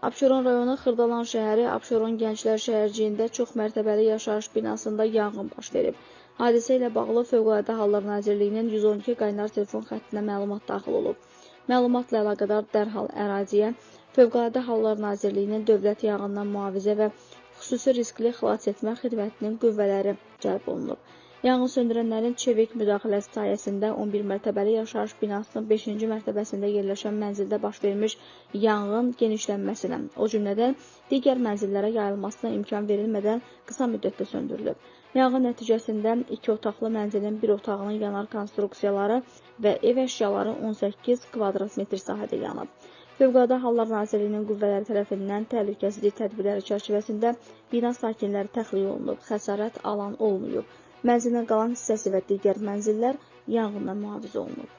Abşeron rayonu Xırdalan şəhəri Abşeron Gənclər şəhərciyində çox mərtəbəli yaşayış binasında yanğın baş verib. Hadisə ilə bağlı Fövqəladə Hallar Nazirliyinin 112 qaynar telefon xəttinə məlumat daxil olub. Məlumatla əlaqədar dərhal əraziyə Fövqəladə Hallar Nazirliyinin Dövlət Yanğından Mühafizə və Xüsusi Riskli Xilasetmə Xidmətinin qüvvələri cəlb olunub. Yanğın söndürənlərin çevik müdaxiləsi sayəsində 11 mərtəbəli yaşayış binasının 5-ci mərtəbəsində yerləşən mənzildə baş vermiş yanğın genişlənməsinə, o cümlədən digər mənzillərə yayılmasına imkan verilmədən qısa müddətdə söndürülüb. Yanğın nəticəsində 2 otaqlı mənzilin bir otağının yanar konstruksiyaları və ev əşyaları 18 kvadrat metr sahədə yanıb. Fövqəladə Hallar Nazirliyinin qüvvələri tərəfindən təhlükəsizlik tədbirləri çərçivəsində bina sakinləri təxliyə olunub, xəsarət alan olmayıb. Mənzilin qalan hissəsi və digər mənzillər yanğından mühafizə olunub.